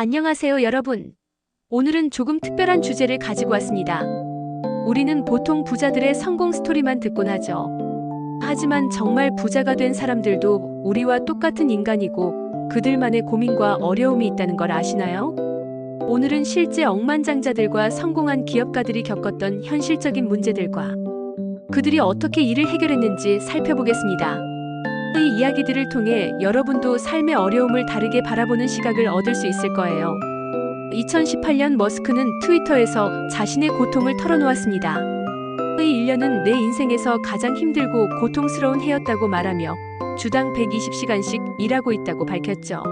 안녕하세요, 여러분. 오늘은 조금 특별한 주제를 가지고 왔습니다. 우리는 보통 부자들의 성공 스토리만 듣곤 하죠. 하지만 정말 부자가 된 사람들도 우리와 똑같은 인간이고 그들만의 고민과 어려움이 있다는 걸 아시나요? 오늘은 실제 억만장자들과 성공한 기업가들이 겪었던 현실적인 문제들과 그들이 어떻게 이를 해결했는지 살펴보겠습니다. 이 이야기들을 통해 여러분도 삶의 어려움을 다르게 바라보는 시각을 얻을 수 있을 거예요. 2018년 머스크는 트위터에서 자신의 고통을 털어놓았습니다. 이 1년은 내 인생에서 가장 힘들고 고통스러운 해였다고 말하며 주당 120시간씩 일하고 있다고 밝혔죠.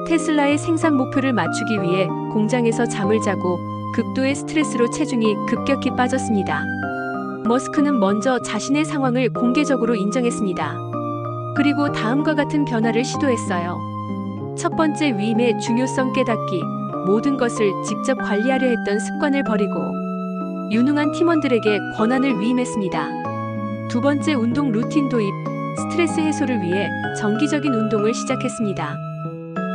테슬라의 생산 목표를 맞추기 위해 공장에서 잠을 자고 극도의 스트레스로 체중이 급격히 빠졌습니다. 머스크는 먼저 자신의 상황을 공개적으로 인정했습니다. 그리고 다음과 같은 변화를 시도했어요. 첫 번째, 위임의 중요성 깨닫기. 모든 것을 직접 관리하려 했던 습관을 버리고 유능한 팀원들에게 권한을 위임했습니다. 두 번째, 운동 루틴 도입. 스트레스 해소를 위해 정기적인 운동을 시작했습니다.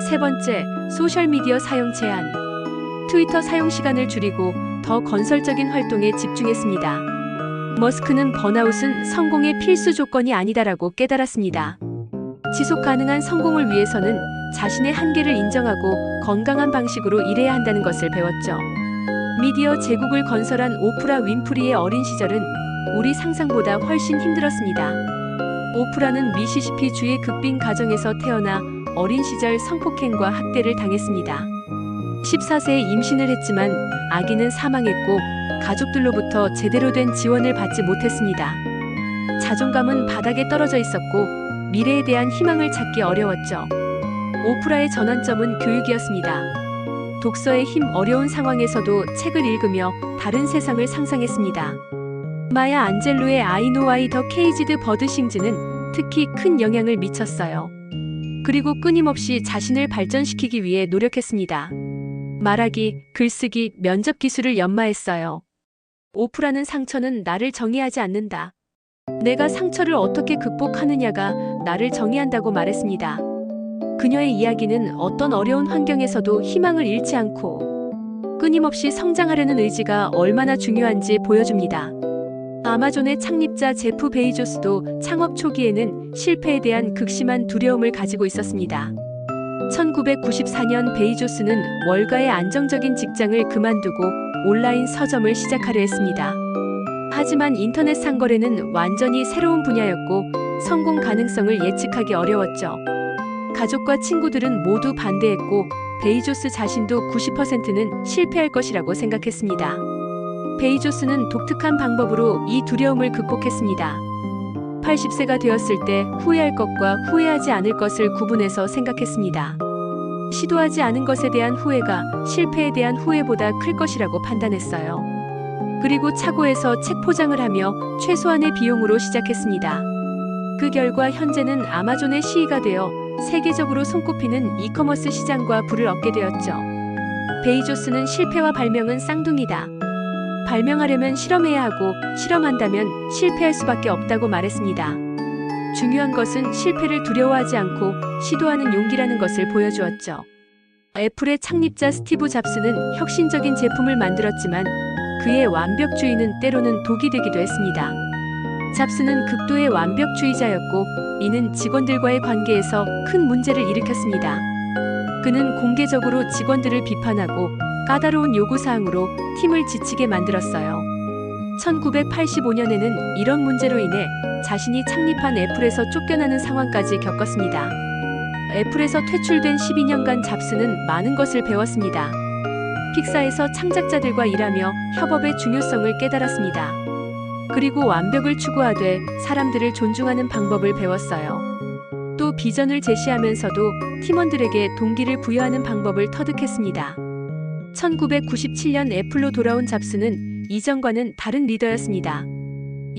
세 번째, 소셜미디어 사용 제한. 트위터 사용 시간을 줄이고 더 건설적인 활동에 집중했습니다. 머스크는 번아웃은 성공의 필수 조건이 아니다라고 깨달았습니다. 지속 가능한 성공을 위해서는 자신의 한계를 인정하고 건강한 방식으로 일해야 한다는 것을 배웠죠. 미디어 제국을 건설한 오프라 윈프리의 어린 시절은 우리 상상보다 훨씬 힘들었습니다. 오프라는 미시시피 주의 극빈 가정에서 태어나 어린 시절 성폭행과 학대를 당했습니다. 14세에 임신을 했지만 아기는 사망했고 가족들로부터 제대로 된 지원을 받지 못했습니다. 자존감은 바닥에 떨어져 있었고 미래에 대한 희망을 찾기 어려웠죠. 오프라의 전환점은 교육이었습니다. 독서의 힘. 어려운 상황에서도 책을 읽으며 다른 세상을 상상했습니다. 마야 안젤로의 I Know Why the Caged Bird Sings는 특히 큰 영향을 미쳤어요. 그리고 끊임없이 자신을 발전시키기 위해 노력했습니다. 말하기, 글쓰기, 면접 기술을 연마했어요. 오프라는 상처는 나를 정의하지 않는다. 내가 상처를 어떻게 극복하느냐가 나를 정의한다고 말했습니다. 그녀의 이야기는 어떤 어려운 환경에서도 희망을 잃지 않고 끊임없이 성장하려는 의지가 얼마나 중요한지 보여줍니다. 아마존의 창립자 제프 베이조스도 창업 초기에는 실패에 대한 극심한 두려움을 가지고 있었습니다. 1994년 베이조스는 월가의 안정적인 직장을 그만두고 온라인 서점을 시작하려 했습니다. 하지만 인터넷 상거래는 완전히 새로운 분야였고 성공 가능성을 예측하기 어려웠죠. 가족과 친구들은 모두 반대했고 베이조스 자신도 90%는 실패할 것이라고 생각했습니다. 베이조스는 독특한 방법으로 이 두려움을 극복했습니다. 80세가 되었을 때 후회할 것과 후회하지 않을 것을 구분해서 생각했습니다. 시도하지 않은 것에 대한 후회가 실패에 대한 후회보다 클 것이라고 판단했어요. 그리고 차고에서 책 포장을 하며 최소한의 비용으로 시작했습니다. 그 결과 현재는 아마존의 시의가 되어 세계적으로 손꼽히는 이커머스 시장과 부를 얻게 되었죠. 베이조스는 실패와 발명은 쌍둥이다. 발명하려면 실험해야 하고 실험한다면 실패할 수밖에 없다고 말했습니다. 중요한 것은 실패를 두려워하지 않고 시도하는 용기라는 것을 보여주었죠. 애플의 창립자 스티브 잡스는 혁신적인 제품을 만들었지만 그의 완벽주의는 때로는 독이 되기도 했습니다. 잡스는 극도의 완벽주의자였고 이는 직원들과의 관계에서 큰 문제를 일으켰습니다. 그는 공개적으로 직원들을 비판하고 까다로운 요구사항으로 팀을 지치게 만들었어요. 1985년에는 이런 문제로 인해 자신이 창립한 애플에서 쫓겨나는 상황까지 겪었습니다. 애플에서 퇴출된 12년간 잡스는 많은 것을 배웠습니다. 픽사에서 창작자들과 일하며 협업의 중요성을 깨달았습니다. 그리고 완벽을 추구하되 사람들을 존중하는 방법을 배웠어요. 또 비전을 제시하면서도 팀원들에게 동기를 부여하는 방법을 터득했습니다. 1997년 애플로 돌아온 잡스는 이전과는 다른 리더였습니다.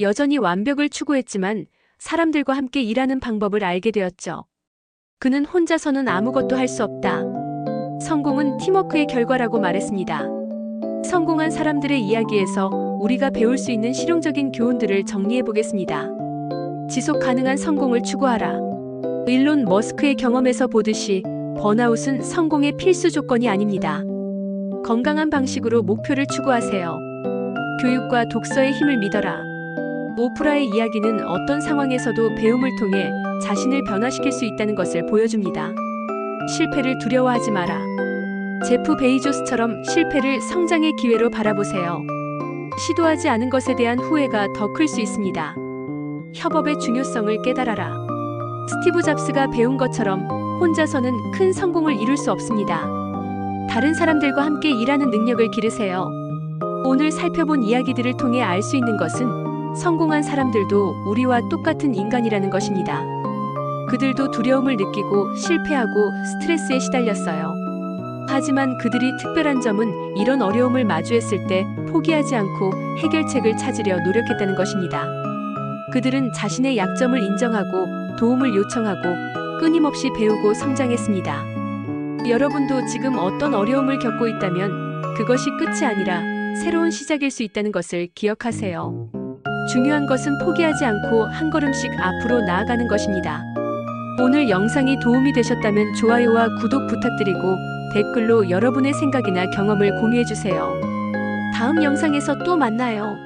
여전히 완벽을 추구했지만 사람들과 함께 일하는 방법을 알게 되었죠. 그는 혼자서는 아무것도 할 수 없다. 성공은 팀워크의 결과라고 말했습니다. 성공한 사람들의 이야기에서 우리가 배울 수 있는 실용적인 교훈들을 정리해 보겠습니다. 지속 가능한 성공을 추구하라. 일론 머스크의 경험에서 보듯이 번아웃은 성공의 필수 조건이 아닙니다. 건강한 방식으로 목표를 추구하세요. 교육과 독서의 힘을 믿어라. 오프라의 이야기는 어떤 상황에서도 배움을 통해 자신을 변화시킬 수 있다는 것을 보여줍니다. 실패를 두려워하지 마라. 제프 베이조스처럼 실패를 성장의 기회로 바라보세요. 시도하지 않은 것에 대한 후회가 더 클 수 있습니다. 협업의 중요성을 깨달아라. 스티브 잡스가 배운 것처럼 혼자서는 큰 성공을 이룰 수 없습니다. 다른 사람들과 함께 일하는 능력을 기르세요. 오늘 살펴본 이야기들을 통해 알 수 있는 것은 성공한 사람들도 우리와 똑같은 인간이라는 것입니다. 그들도 두려움을 느끼고 실패하고 스트레스에 시달렸어요. 하지만 그들이 특별한 점은 이런 어려움을 마주했을 때 포기하지 않고 해결책을 찾으려 노력했다는 것입니다. 그들은 자신의 약점을 인정하고 도움을 요청하고 끊임없이 배우고 성장했습니다. 여러분도 지금 어떤 어려움을 겪고 있다면 그것이 끝이 아니라 새로운 시작일 수 있다는 것을 기억하세요. 중요한 것은 포기하지 않고 한 걸음씩 앞으로 나아가는 것입니다. 오늘 영상이 도움이 되셨다면 좋아요와 구독 부탁드리고 댓글로 여러분의 생각이나 경험을 공유해주세요. 다음 영상에서 또 만나요.